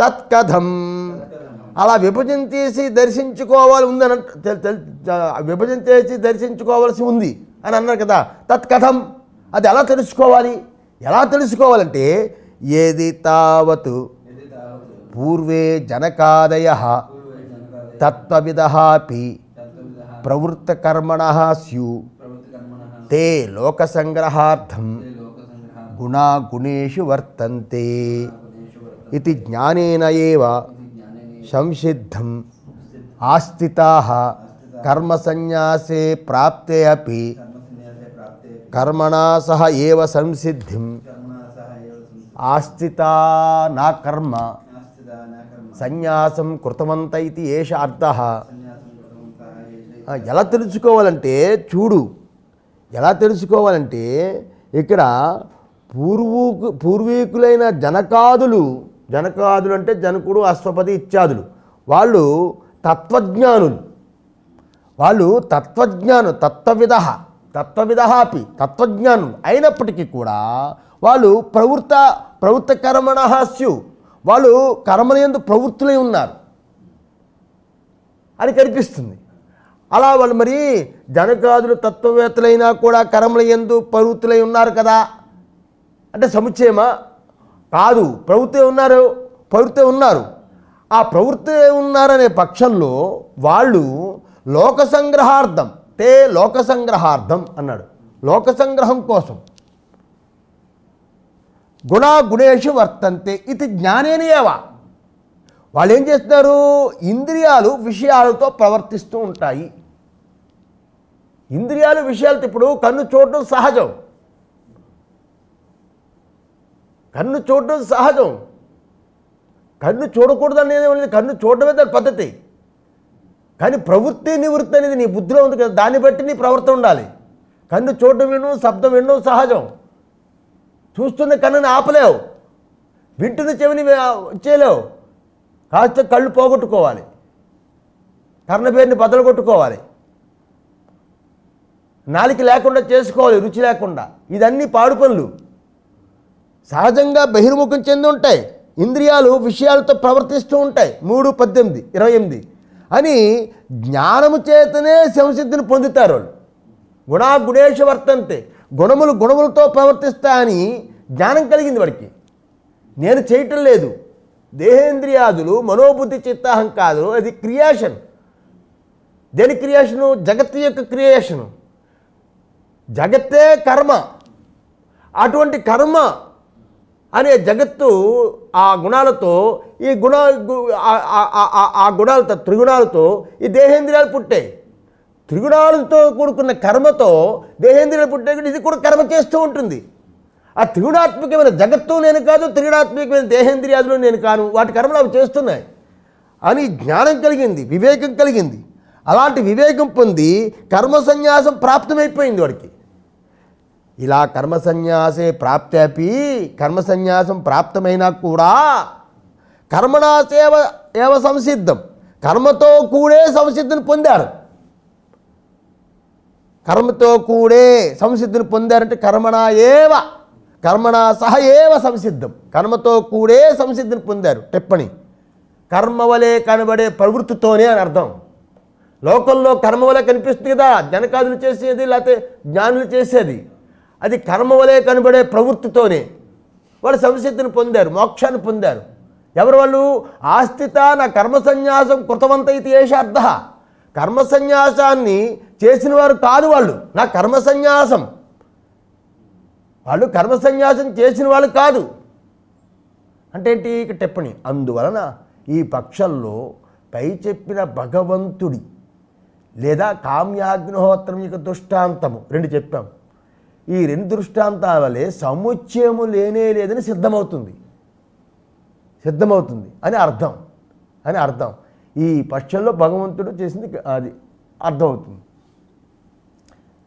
తత్కథం. అలా విభజన చేసి దర్శించుకోవాలి ఉందని విభజన చేసి దర్శించుకోవాల్సి ఉంది అని అన్నారు కదా. తత్కథం, అది ఎలా తెలుసుకోవాలంటే ఏది తావత్ పూర్వే జనకాదయః తత్వవిదః అపి ప్రవృత్తకర్మణః స్యు తే లోకసంగ్రహార్థం గుణేషు వర్తంతే ఇది జ్ఞానేన ఏవ సంసిద్ధం ఆస్థితాః కర్మసన్యాసే ప్రాప్తే అపి కర్మణా సహ ఏవ సంసిద్ధిం ఆస్థిత నా కర్మ సన్యాసం కృతవంత ఇది ఏష అర్థః. ఎలా తెలుసుకోవాలంటే చూడు, ఎలా తెలుసుకోవాలంటే ఇక్కడ పూర్వీకులైన జనకాదులు అంటే జనకుడు, అశ్వపతి ఇత్యాదులు, వాళ్ళు తత్వజ్ఞానులు, వాళ్ళు తత్వవిదహాపి తత్వజ్ఞానులు అయినప్పటికీ కూడా వాళ్ళు ప్రవృత్త కర్మణః స్యు, వాళ్ళు కర్మలందు ప్రవృత్తులై ఉన్నారు అని కనిపిస్తుంది. అలా వాళ్ళు మరి జనకాదులు తత్వవేత్తలైనా కూడా కర్మలందు ప్రవృత్తులై ఉన్నారు కదా అంటే సముచ్చయమా? కాదు, ప్రవృత్తే ఉన్నారు. ఆ ప్రవృత్తే ఉన్నారనే పక్షంలో వాళ్ళు లోక సంగ్రహార్థం అన్నాడు. లోక సంగ్రహం కోసం గుణేషు వర్తంతే ఇది జ్ఞానేనేవ. వాళ్ళు ఏం చేస్తున్నారు? ఇంద్రియాలు విషయాలతో ప్రవర్తిస్తూ ఉంటాయి. ఇంద్రియాలు విషయాలతో, ఇప్పుడు కన్ను చూడడం సహజం, కన్ను చూడకూడదు అనేది కన్ను చూడడమే దాని పద్ధతి. కానీ ప్రవృత్తి నివృత్తి అనేది నీ బుద్ధిలో ఉంది కదా, దాన్ని బట్టి నీ ప్రవర్తన ఉండాలి. కన్ను చూడడం వినడం, శబ్దం వినడం సహజం. చూస్తున్న కన్నుని ఆపలేవు, వింటున్న చెవిని చేయలేవు. కాస్త కళ్ళు పోగొట్టుకోవాలి, కర్ణపేరుని బదలు కొట్టుకోవాలి, నాలిక లేకుండా చేసుకోవాలి, రుచి లేకుండా. ఇదన్నీ పాడు పనులు. సహజంగా బహిర్ముఖం చెంది ఉంటాయి ఇంద్రియాలు, విషయాలతో ప్రవర్తిస్తూ ఉంటాయి. 3:18-28 అని జ్ఞానము చేతనే సంసిద్ధిని పొందుతారు వాళ్ళు. గుణేషు వర్తంతే, గుణములతో ప్రవర్తిస్తాయని జ్ఞానం కలిగింది వాడికి. నేను చేయటం లేదు, దేహేంద్రియాదులు మనోబుద్ధి చిత్తాహంకాదులు, అది క్రియేషన్. దేని క్రియేషను? జగత్తు యొక్క క్రియేషను. జగత్తే కర్మ. అటువంటి కర్మ అనే జగత్తు ఆ గుణాలతో, ఆ గుణాలతో, త్రిగుణాలతో ఈ దేహేంద్రియాలు పుట్టాయి. త్రిగుణాలతో కూడుకున్న కర్మతో దేహేంద్రియాలు పుట్టే, ఇది కూడా కర్మ చేస్తూ ఉంటుంది. ఆ త్రిగుణాత్మకమైన జగత్తు నేను కాదు, త్రిగుణాత్మకమైన దేహేంద్రియాదులు నేను కాను, వాటి కర్మలు అవి చేస్తున్నాయి అని జ్ఞానం కలిగింది, వివేకం కలిగింది. అలాంటి వివేకం పొంది కర్మ సన్యాసం ప్రాప్తమైపోయింది వాడికి. ఇలా కర్మ సన్యాసే ప్రాప్త్యాపి, కర్మ సన్యాసం ప్రాప్తమైనా కూడా కర్మణాసేవ ఏవ సంసిద్ధం, కర్మతో కూడే సంసిద్ధిని పొందారు. కర్మతో కూడే సంసిద్ధిని పొందారంటే కర్మణా సహ ఏవ సంసిద్ధం, కర్మతో కూడే సంసిద్ధిని పొందారు. టిప్పణి కర్మ వలె కనబడే ప్రవృత్తితోనే అని అర్థం. లోకంలో కర్మ వలె కనిపిస్తుంది కదా, జనకాదులు చేసేది లేకపోతే జ్ఞానులు చేసేది, అది కర్మ వలె కనబడే ప్రవృత్తితోనే వాళ్ళు సంసిద్ధిని పొందారు, మోక్షాన్ని పొందారు. ఎవరు వాళ్ళు? ఆస్థిత నా కర్మ సన్యాసం కృతవంత ఇది ఏష అర్థః. కర్మ సన్యాసాన్ని చేసిన వారు కాదు వాళ్ళు, నా కర్మ సన్యాసం, వాళ్ళు కర్మ సన్యాసం చేసిన వాళ్ళు కాదు అంటే ఏంటి? ఇక టిప్పణి. అందువలన ఈ పక్షంలో పై చెప్పిన భగవంతుడి లేదా కామ్యాగ్నిహోత్రం యొక్క దృష్టాంతము 2 చెప్పాం. ఈ 2 దృష్టాంతాల వల్లే సముచ్చయము లేదని సిద్ధమవుతుంది అని అర్థం. ఈ పక్షంలో భగవంతుడు చేసింది అది అర్థమవుతుంది.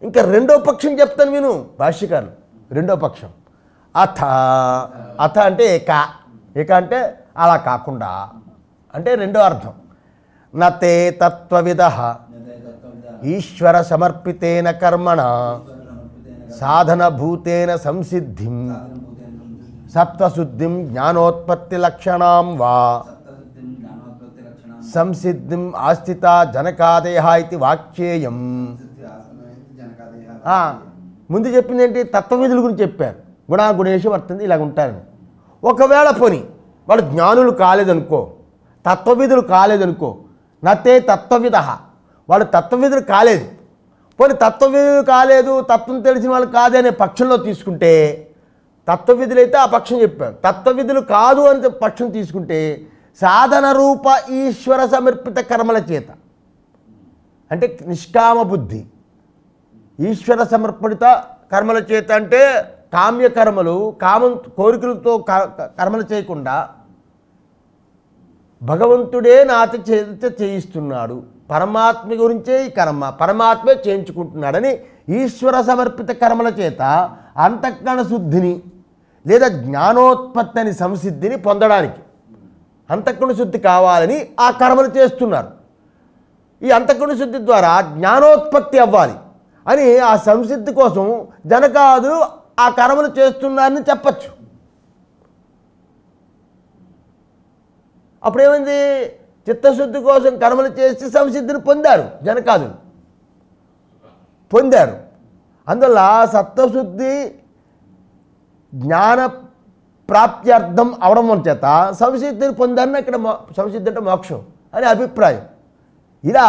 ఇంకా 2వ పక్షం చెప్తాను విను భాష్యకారులు. 2వ పక్షం అథ అంటే ఏక అంటే అలా కాకుండా అంటే 2వ అర్థం. నతే తత్వవిదః ఈశ్వర సమర్పితేన కర్మణ సాధనభూతేన సంసిద్ధిం సత్వశుద్ధిం జ్ఞానోత్పత్తి లక్షణాం వా సంసిద్ధిం ఆస్థిత జనకాదయ ఇది వాక్యేయం. ముందు చెప్పింది ఏంటి? తత్వవిధుల గురించి చెప్పారు. గుణేషు వర్తంది, ఇలాగ ఉంటారని. ఒకవేళ పోని వాళ్ళు జ్ఞానులు కాలేదనుకో, తత్వవిధులు కాలేదనుకో, నతే తత్వవిద, వాళ్ళు తత్వవిధులు కాలేదు, పోనీ తత్వవిధులు కాలేదు, తత్వం తెలిసిన వాళ్ళు కాదనే పక్షంలో తీసుకుంటే, తత్వవిధులైతే ఆ పక్షం చెప్పారు. తత్వవిధులు కాదు అని పక్షం తీసుకుంటే సాధన రూప ఈశ్వర సమర్పిత కర్మల చేత, అంటే నిష్కామ బుద్ధి, ఈశ్వర సమర్పిత కర్మల చేత అంటే కామ్యకర్మలు, కోరికలతో కర్మలు చేయకుండా భగవంతుడే నాతో చేత చేయిస్తున్నాడు, పరమాత్మ గురించే ఈ కర్మ పరమాత్మే చేయించుకుంటున్నాడని ఈశ్వర సమర్పిత కర్మల చేత అంతఃకరణ శుద్ధిని లేదా జ్ఞానోత్పత్తి అని సంసిద్ధిని పొందడానికి అంతఃకరణ శుద్ధి కావాలని ఆ కర్మలు చేస్తున్నారు. ఈ అంతఃకరణ శుద్ధి ద్వారా జ్ఞానోత్పత్తి అవ్వాలి అని ఆ సంసిద్ధి కోసం జనకాదులు ఆ కర్మలు చేస్తున్నారని చెప్పచ్చు. అప్పుడేమైంది? చిత్తశుద్ధి కోసం కర్మలు చేసి సంసిద్ధిని పొందారు, జనకాదులు పొందారు. అందువల్ల సత్వశుద్ధి జ్ఞాన ప్రాప్త్యర్థం అవడం చేత సంసిద్ధిని పొందారని ఇక్కడ సంసిద్ధి అంటే మోక్షం అని అభిప్రాయం. ఇలా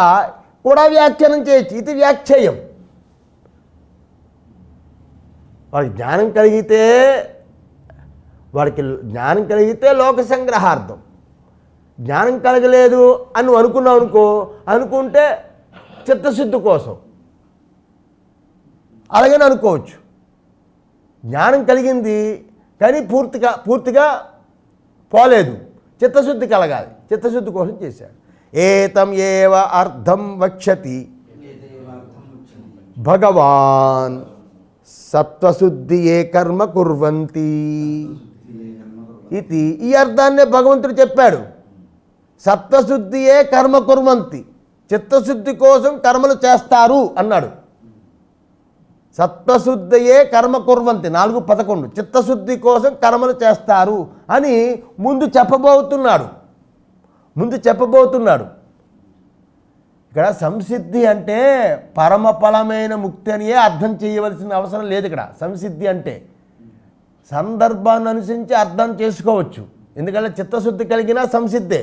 కూడా వ్యాఖ్యానం చేయొచ్చు. ఇది వ్యాఖ్యేయం. వాడికి జ్ఞానం కలిగితే లోక సంగ్రహార్థం. జ్ఞానం కలగలేదు అని అనుకున్నావు అనుకుంటే చిత్తశుద్ధి కోసం అలాగని అనుకోవచ్చు. జ్ఞానం కలిగింది కానీ పూర్తిగా పోలేదు, చిత్తశుద్ధి కలగాలి, చిత్తశుద్ధి కోసం చేశాడు. ఏతం ఏవ అర్థం వక్ష్యతి భగవాన్ సత్వశుద్ధి ఏ కర్మ కుర్వంతి ఇది. ఈ అర్థాన్నే భగవంతుడు చెప్పాడు. సత్వశుద్ధి ఏ కర్మ కుర్వంతి, చిత్తశుద్ధి కోసం కర్మలు చేస్తారు అన్నాడు. సత్వశుద్ధియే కర్మ కుర్వంతి 4:11 చిత్తశుద్ధి కోసం కర్మలు చేస్తారు అని ముందు చెప్పబోతున్నాడు. ఇక్కడ సంసిద్ధి అంటే పరమఫలమైన ముక్తి అనియే అర్థం చేయవలసిన అవసరం లేదు. ఇక్కడ సంసిద్ధి అంటే సందర్భాన్ని అనుసరించి అర్థం చేసుకోవచ్చు. ఎందుకంటే చిత్తశుద్ధి కలిగినా సంసిద్ధే,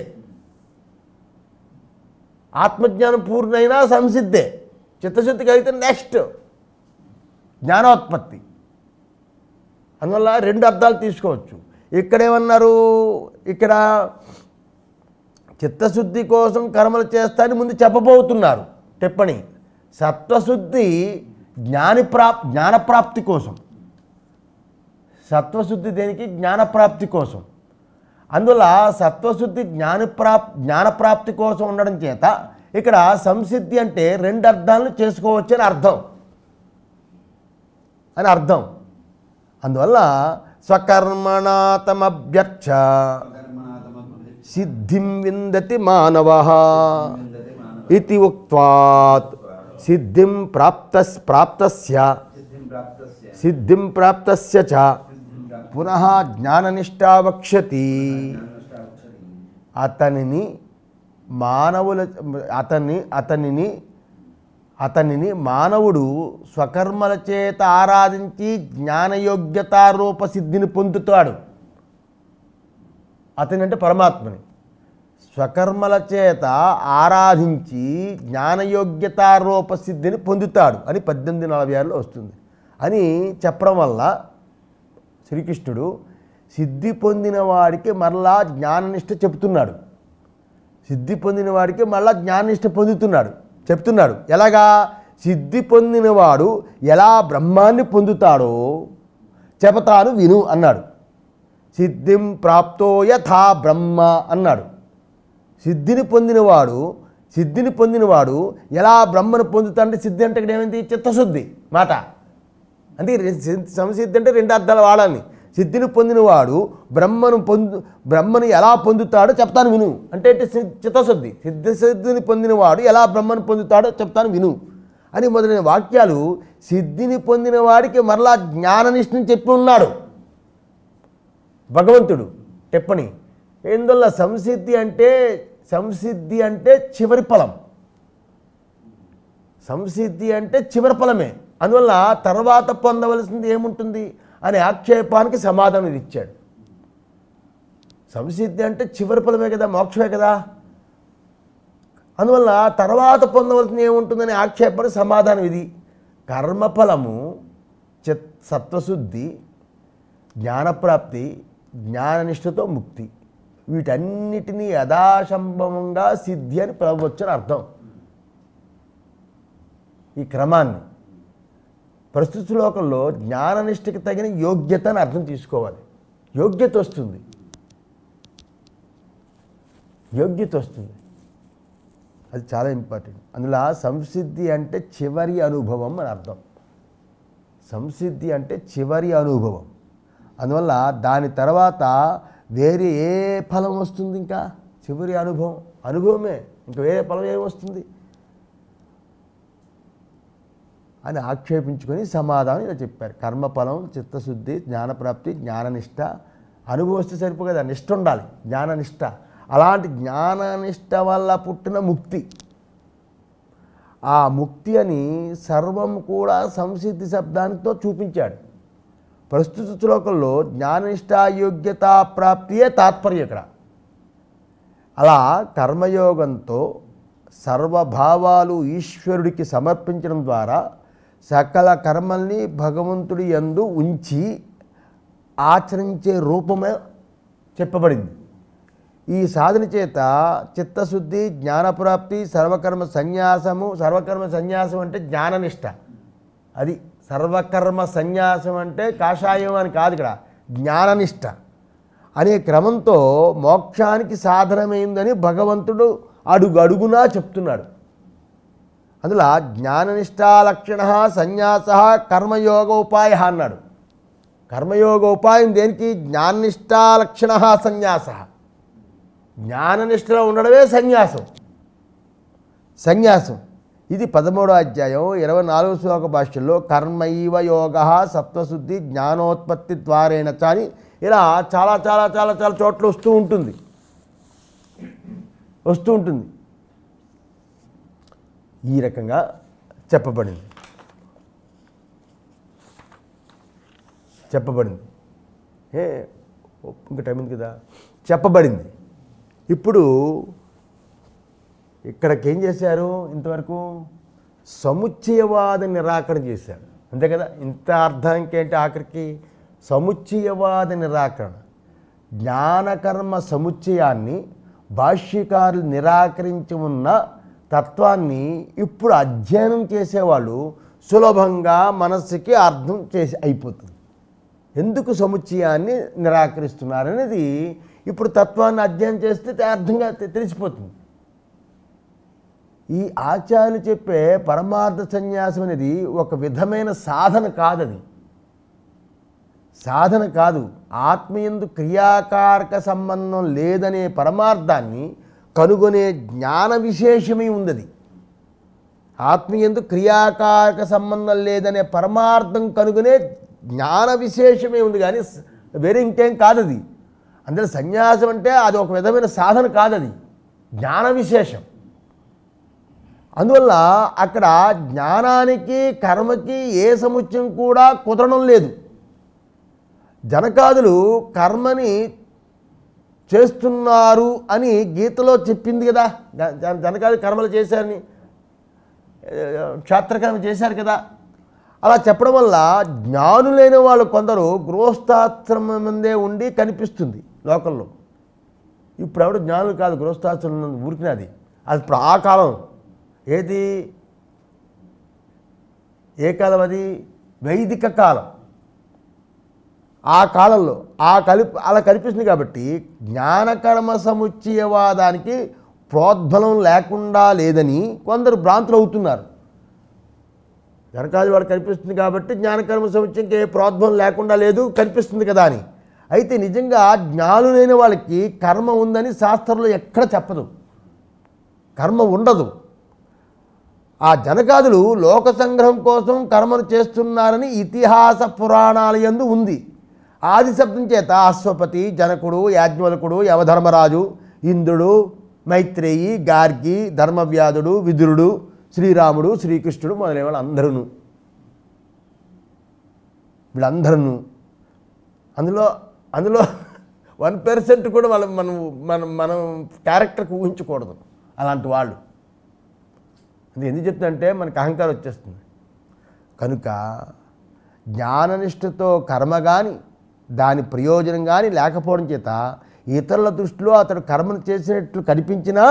ఆత్మజ్ఞానం పూర్ణైనా సంసిద్ధే. చిత్తశుద్ధి కలిగితే నెక్స్ట్ జ్ఞానోత్పత్తి. అందువల్ల 2 అర్థాలు తీసుకోవచ్చు. ఇక్కడేమన్నారు? ఇక్కడ చిత్తశుద్ధి కోసం కర్మలు చేస్తారని ముందు చెప్పబోతున్నారు టిప్పణి. సత్వశుద్ధి జ్ఞానప్రాప్తి కోసం. సత్వశుద్ధి దేనికి? జ్ఞానప్రాప్తి కోసం. అందువల్ల సత్వశుద్ధి జ్ఞానప్రాప్తి కోసం ఉండడం చేత ఇక్కడ సంసిద్ధి అంటే 2 అర్థాలను చేసుకోవచ్చు అని అర్థం. అందువల్ల స్వకర్మణాతమభ్యర్చ సిద్ధిం విందతి మానవః ఇతి ఉక్త్వాత్ సిద్ధిం ప్రాప్తస్య చ పునః జ్ఞాననిష్టా వక్ష్యతి. అతనిని మానవుడు స్వకర్మల చేత ఆరాధించి జ్ఞానయోగ్యతారూప సిద్ధిని పొందుతాడు. అతని అంటే పరమాత్మని స్వకర్మల చేత ఆరాధించి జ్ఞానయోగ్యతారూప సిద్ధిని పొందుతాడు అని 1846లో వస్తుంది అని చెప్పడం వల్ల శ్రీకృష్ణుడు సిద్ధి పొందిన వాడికి మరలా జ్ఞాననిష్ట చెప్తున్నాడు. సిద్ధి పొందిన వాడికి మరలా జ్ఞాననిష్ట చెప్తున్నాడు. ఎలాగా? సిద్ధి పొందినవాడు ఎలా బ్రహ్మాన్ని పొందుతాడో చెబుతాను విను అన్నాడు. సిద్ధిం ప్రాప్తో యథా బ్రహ్మ అన్నాడు. సిద్ధిని పొందినవాడు ఎలా బ్రహ్మను పొందుతాడంటే, సిద్ధి అంటే ఇక్కడ ఏమైంది? చిత్తశుద్ధి మాట. అంటే సంసిద్ధి అంటే 2 అర్థాలు వాడాలి. సిద్ధిని పొందినవాడు బ్రహ్మను ఎలా పొందుతాడో చెప్తాను విను అంటే చిత్తశుద్ధి. సిద్ధిని పొందినవాడు ఎలా బ్రహ్మను పొందుతాడో చెప్తాను విను అని మొదలైన వాక్యాలు సిద్ధిని పొందిన వాడికి మరలా జ్ఞాననిష్టని చెప్పి ఉన్నాడు భగవంతుడు టిప్పణి. ఎందువల్ల సంసిద్ధి అంటే చివరి ఫలం. సంసిద్ధి అంటే చివరి ఫలమే. అందువల్ల తర్వాత పొందవలసింది ఏముంటుంది అనే ఆక్షేపానికి సమాధానం ఇచ్చాడు. సంసిద్ధి అంటే చివరి ఫలమే కదా, మోక్షమే కదా. అందువల్ల తర్వాత పొందవలసింది ఏముంటుందనే ఆక్షేపానికి సమాధానం ఇది. కర్మఫలము సత్వశుద్ధి, జ్ఞానప్రాప్తి, జ్ఞాననిష్టతో ముక్తి, వీటన్నిటినీ యథాసంభవంగా సిద్ధి అని పిలవచ్చని అర్థం. ఈ క్రమాన్ని ప్రస్తుత శ్లోకంలో జ్ఞాననిష్టకి తగిన యోగ్యత అని అర్థం తీసుకోవాలి. యోగ్యత వస్తుంది, యోగ్యత వస్తుంది, అది చాలా ఇంపార్టెంట్. అందులో సంసిద్ధి అంటే చివరి అనుభవం అని అర్థం. సంసిద్ధి అంటే చివరి అనుభవం. అందువల్ల దాని తర్వాత వేరే ఏ ఫలం వస్తుంది? ఇంకా చివరి అనుభవం, అనుభవమే, ఇంకా వేరే ఫలం ఏమొస్తుంది అని ఆక్షేపించుకొని సమాధానం ఇలా చెప్పారు. కర్మఫలం, చిత్తశుద్ధి, జ్ఞానప్రాప్తి, జ్ఞాననిష్ట. అనుభవిస్తే సరిపో కదా, నిష్ట ఉండాలి, జ్ఞాననిష్ట. అలాంటి జ్ఞాననిష్ట వల్ల పుట్టిన ముక్తి, ఆ ముక్తి అని సర్వం కూడా సంసిద్ధి శబ్దానితో చూపించాడు. ప్రస్తుత శ్లోకంలో జ్ఞాననిష్ట యోగ్యత ప్రాప్తియే తాత్పర్యం ఇక్కడ. అలా కర్మయోగంతో సర్వభావాలు ఈశ్వరుడికి సమర్పించడం ద్వారా సకల కర్మల్ని భగవంతుడి యందు ఉంచి ఆచరించే రూపమే చెప్పబడింది. ఈ సాధన చేత చిత్తశుద్ధి, జ్ఞానప్రాప్తి, సర్వకర్మ సన్యాసము. సర్వకర్మ సన్యాసం అంటే జ్ఞాననిష్ట. అది సర్వకర్మ సన్యాసం అంటే కాషాయం అని కాదు, ఇక్కడ జ్ఞాననిష్ట అనే క్రమంతో మోక్షానికి సాధనమైందని భగవంతుడు అడుగడుగునా చెప్తున్నాడు. అందులో జ్ఞాననిష్టాలక్షణ సన్యాస కర్మయోగోపాయ అన్నాడు. కర్మయోగోపాయం దేనికి? జ్ఞాననిష్టాలక్షణ సన్యాస. జ్ఞాననిష్టలో ఉండడమే సన్యాసం. సన్యాసం ఇది 13వ అధ్యాయం 24వ శ్లోక భాష్యంలో కర్మైవ యోగ సత్వశుద్ధి జ్ఞానోత్పత్తి ద్వారేణ అని ఇలా చాలా చాలా చాలా చాలా చోట్ల వస్తూ ఉంటుంది. ఈ రకంగా చెప్పబడింది. ఇంకా టైం ఉంది కదా, చెప్పబడింది. ఇప్పుడు ఇక్కడికి ఏం చేశారు? ఇంతవరకు సముచ్చయవాద నిరాకరణ చేశారు, అంతే కదా. ఇంత అర్థానికి ఏంటి? ఆఖరికి సముచ్చయవాద నిరాకరణ. జ్ఞానకర్మ సముచ్చయాన్ని భాష్యకారులు నిరాకరించి ఉన్న తత్వాన్ని ఇప్పుడు అధ్యయనం చేసేవాళ్ళు సులభంగా మనస్సుకి అర్థం చేసి అయిపోతుంది. ఎందుకు సముచ్చయాన్ని నిరాకరిస్తున్నారనేది ఇప్పుడు తత్వాన్ని అధ్యయనం చేస్తే అర్థంగా తెలిసిపోతుంది. ఈ ఆచార్యులు చెప్పే పరమార్థ సన్యాసం అనేది ఒక విధమైన సాధన కాదు. అది సాధన కాదు. ఆత్మయందు క్రియాకారక సంబంధం లేదనే పరమార్థాన్ని కనుగొనే జ్ఞాన విశేషమే ఉంది. ఆత్మయందు క్రియాకారక సంబంధం లేదనే పరమార్థం కనుగొనే జ్ఞాన విశేషమే ఉంది, కానీ వేరే ఇంకేం కాదు అది. అందులో సన్యాసం అంటే అది ఒక విధమైన సాధన కాదు, అది జ్ఞాన విశేషం. అందువల్ల అక్కడ జ్ఞానానికి కర్మకి ఏ సముచ్చయం కూడా కుదరడం లేదు. జనకాదులు కర్మని చేస్తున్నారు అని గీతలో చెప్పింది కదా. జనకాదులు కర్మలు చేశారని, క్షేత్రకర్మ చేశారు కదా. అలా చెప్పడం వల్ల జ్ఞానులైన వాళ్ళు కొందరు గృహస్థాశ్రమం ముందే ఉండి కనిపిస్తుంది లోకంలో. ఇప్పుడు ఎవడు జ్ఞానులు కాదు, గృహస్థాశ్రమం ఊరికినది. అది ఇప్పుడు ఆ కాలం. ఏది ఏ కాలం? అది వైదిక కాలం. ఆ కాలంలో అలా కనిపిస్తుంది. కాబట్టి జ్ఞానకర్మ సముచ్చయవాదానికి ప్రోద్బలం లేకుండా లేదని కొందరు భ్రాంతులు అవుతున్నారు. జనకాది వాడు కనిపిస్తుంది కాబట్టి జ్ఞానకర్మ సముచ్చయంకి ఏ ప్రోద్బలం లేకుండా లేదు, కనిపిస్తుంది కదా అని. అయితే నిజంగా జ్ఞానులైన వాళ్ళకి కర్మ ఉందని శాస్త్రంలో ఎక్కడ చెప్పదు, కర్మ ఉండదు. ఆ జనకాదులు లోక సంగ్రహం కోసం కర్మను చేస్తున్నారని ఇతిహాస పురాణాల యందు ఉంది. ఆది శబ్దం చేత అశ్వపతి, జనకుడు, యాజ్ఞవల్కుడు, యమధర్మరాజు, ఇంద్రుడు, మైత్రేయి, గార్గి, ధర్మవ్యాధుడు, విదురుడు, శ్రీరాముడు, శ్రీకృష్ణుడు మొదలైన వాళ్ళు వీళ్ళందరూ అందులో 1% కూడా మనం క్యారెక్టర్కి ఊహించకూడదు అలాంటి వాళ్ళు. అది ఎందుకు చెప్తుందంటే మనకు అహంకారం వచ్చేస్తుంది. కనుక జ్ఞాననిష్టతో కర్మ కానీ దాని ప్రయోజనం కానీ లేకపోవడం చేత ఇతరుల దృష్టిలో అతడు కర్మను చేసినట్లు కనిపించినా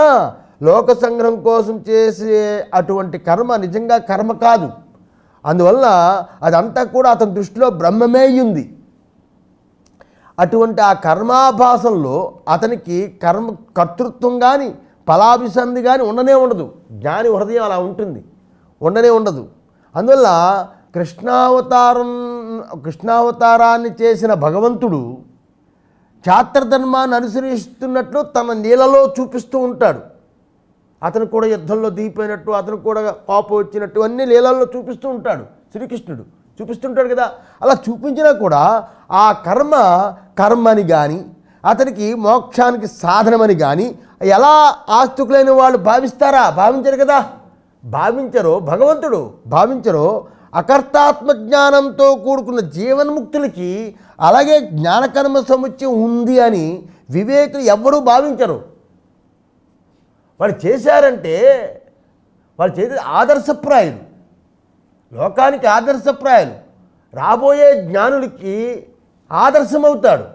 లోక సంగ్రహం కోసం చేసే అటువంటి కర్మ నిజంగా కర్మ కాదు. అందువల్ల అదంతా కూడా అతని దృష్టిలో బ్రహ్మమే ఉంది. అటువంటి ఆ కర్మాభాసంలో అతనికి కర్తృత్వం కానీ ఫలాభిసంధి కానీ ఉండనే ఉండదు. జ్ఞాని హృదయం అలా ఉంటుంది, ఉండనే ఉండదు. అందువల్ల కృష్ణావతారాన్ని చేసిన భగవంతుడు క్షాత్రధర్మాన్ని అనుసరిస్తున్నట్లు తన నీళ్ళలో చూపిస్తూ ఉంటాడు. అతను కూడా యుద్ధంలో దిగిపోయినట్టు, అతను కూడా కోపం వచ్చినట్టు అన్ని లీలల్లో చూపిస్తూ ఉంటాడు. శ్రీకృష్ణుడు చూపిస్తుంటాడు కదా. అలా చూపించినా కూడా ఆ కర్మని కానీ అతనికి మోక్షానికి సాధనమని కానీ ఎలా ఆస్తికులైన వాళ్ళు భావిస్తారా? భావించరు కదా. భావించరో భగవంతుడు భావించరో అకర్తాత్మజ్ఞానంతో కూడుకున్న జీవన్ముక్తులకి అలాగే జ్ఞానకర్మ సముచ్చయం ఉంది అని వివేకులు ఎవ్వరూ భావించరు. వాళ్ళు చేశారంటే వాళ్ళు చేసేది ఆదర్శప్రాయులు, లోకానికి ఆదర్శప్రాయాలు, రాబోయే జ్ఞానులకి ఆదర్శమవుతాడు.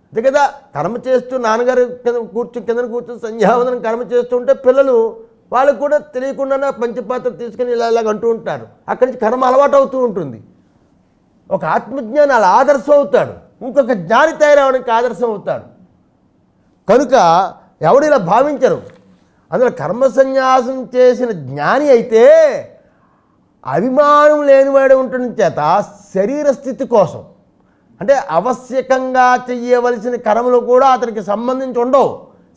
అంతే కదా. కర్మ చేస్తూ నాన్నగారు కింద కూర్చొని సంధ్యావందనం కర్మ చేస్తూ ఉంటే పిల్లలు వాళ్ళకు కూడా తెలియకుండా పంచపాత్ర తీసుకుని ఇలాగ అంటూ ఉంటారు. అక్కడి నుంచి కర్మ అలవాటు అవుతూ ఉంటుంది. ఒక ఆత్మజ్ఞాని అలా ఆదర్శం అవుతాడు, ఇంకొక జ్ఞాని తయారవడానికి ఆదర్శం అవుతాడు. కనుక ఎవడు ఇలా భావించరు. అందులో కర్మ సన్యాసం చేసిన జ్ఞాని అయితే అభిమానం లేనివాడు ఉండటం చేత శరీర స్థితి కోసం, అంటే ఆవశ్యకంగా చెయ్యవలసిన కర్మలు కూడా అతనికి సంబంధించి ఉండవు.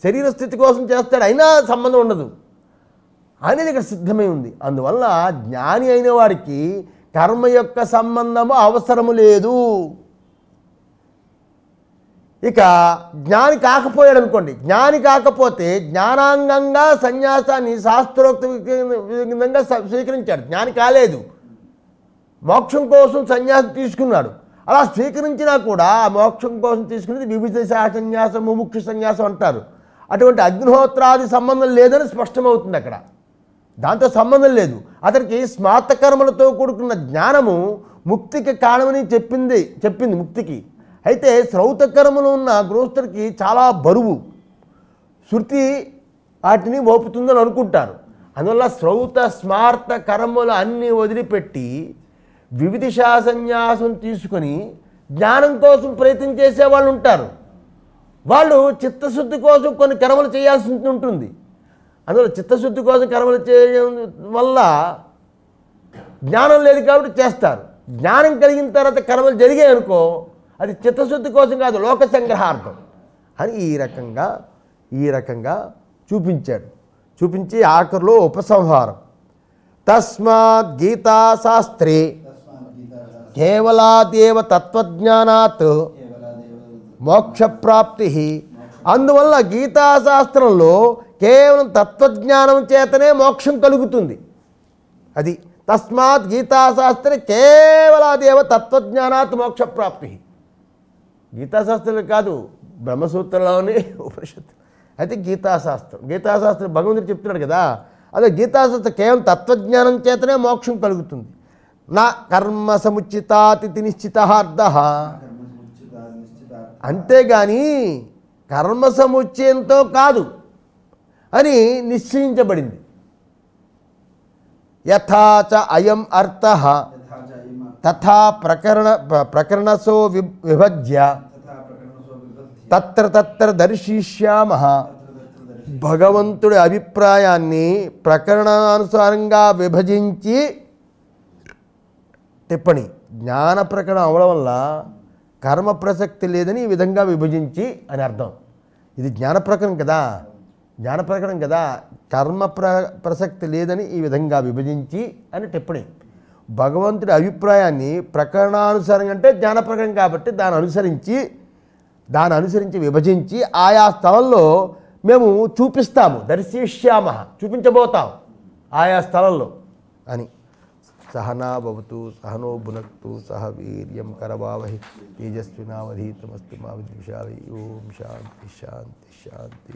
శరీర స్థితి కోసం చేస్తాడు, అయినా సంబంధం ఉండదు అనేది ఇక్కడ సిద్ధమై ఉంది. అందువల్ల జ్ఞాని అయిన వాడికి కర్మ యొక్క సంబంధము అవసరము లేదు. ఇక జ్ఞాని కాకపోయాడు అనుకోండి, జ్ఞాని కాకపోతే జ్ఞానాంగంగా సన్యాసాన్ని శాస్త్రోక్త విధంగా స్వీకరించాడు. జ్ఞాని కాలేదు, మోక్షం కోసం సన్యాసం తీసుకున్నాడు. అలా స్వీకరించినా కూడా ఆ మోక్షం కోసం తీసుకునేది వివిధ సన్యాసం, ముముక్షు సన్యాసం అంటారు. అటువంటి అగ్నిహోత్రాది సంబంధం లేదని స్పష్టమవుతుంది అక్కడ. దాంతో సంబంధం లేదు. అతనికి స్మార్త కర్మలతో కూడుకున్న జ్ఞానము ముక్తికి కారణమని చెప్పింది ముక్తికి. అయితే శ్రౌత కర్మలు ఉన్న గృహస్థుడికి చాలా బరువు, శృతి వాటిని మోపుతుందని అనుకుంటారు. అందువల్ల శ్రౌత స్మార్త కర్మలు అన్నీ వదిలిపెట్టి వివిధిషా సన్యాసం తీసుకొని జ్ఞానం కోసం ప్రయత్నం చేసేవాళ్ళు ఉంటారు. వాళ్ళు చిత్తశుద్ధి కోసం కొన్ని కర్మలు చేయాల్సి ఉంటుంది. అందువల్ల చిత్తశుద్ధి కోసం కర్మలు చేయడం వల్ల జ్ఞానం లేదు కాబట్టి చేస్తారు. జ్ఞానం కలిగిన తర్వాత కర్మలు జరిగాయి అనుకో, అది చిత్తశుద్ధి కోసం కాదు, లోక సంగ్రహార్థం అని ఈ రకంగా చూపించి ఆఖరిలో ఉపసంహారం. తస్మాత్ గీతాశాస్త్రే కేవలాదేవ తత్వజ్ఞానాత్ మోక్షప్రాప్తి. అందువల్ల గీతాశాస్త్రంలో కేవలం తత్వజ్ఞానం చేతనే మోక్షం కలుగుతుంది. అది తస్మాత్ గీతాశాస్త్రే కేవలాదేవ తత్వజ్ఞానాత్ మోక్షప్రాప్తి. గీతాశాస్త్రం కాదు, బ్రహ్మసూత్రంలోని ఉపనిషత్తు అయితే గీతాశాస్త్రం భగవంతుడు చెప్తున్నాడు కదా. అదే గీతాశాస్త్రం కేవలం తత్వజ్ఞానం చేతనే మోక్షం కలుగుతుంది. నా కర్మ సముచితాతి నిశ్చితార్థ, అంతేగాని కర్మ సముచ్చయంతో కాదు అని నిశ్చయించబడింది. యథాచ అయం అర్థః తథా ప్రకరణసో విభజ్య తత్ర దర్శిష్యామః. భగవంతుడి అభిప్రాయాన్ని ప్రకరణానుసారంగా విభజించి టిప్పణి. జ్ఞాన ప్రకరణం అవడం వల్ల కర్మ ప్రసక్తి లేదని ఈ విధంగా విభజించి అని అర్థం. ఇది జ్ఞాన ప్రకరణం కదా, కర్మ ప్రసక్తి లేదని ఈ విధంగా విభజించి అని టిప్పణి. భగవంతుడి అభిప్రాయాన్ని ప్రకరణానుసారంగా అంటే జ్ఞాన ప్రకరణం కాబట్టి దాన్ని అనుసరించి విభజించి ఆయా స్థలంలో మేము చూపిస్తాము, దర్శిష్యామ చూపించబోతాం ఆయా స్థలంలో అని. సహనా భవతు సహనో భునక్తు సహ వీర్యం కరవావహి తేజస్వినావధీతమస్తు మా విద్విషావహి. ఓం శాంతి శాంతి శాంతి.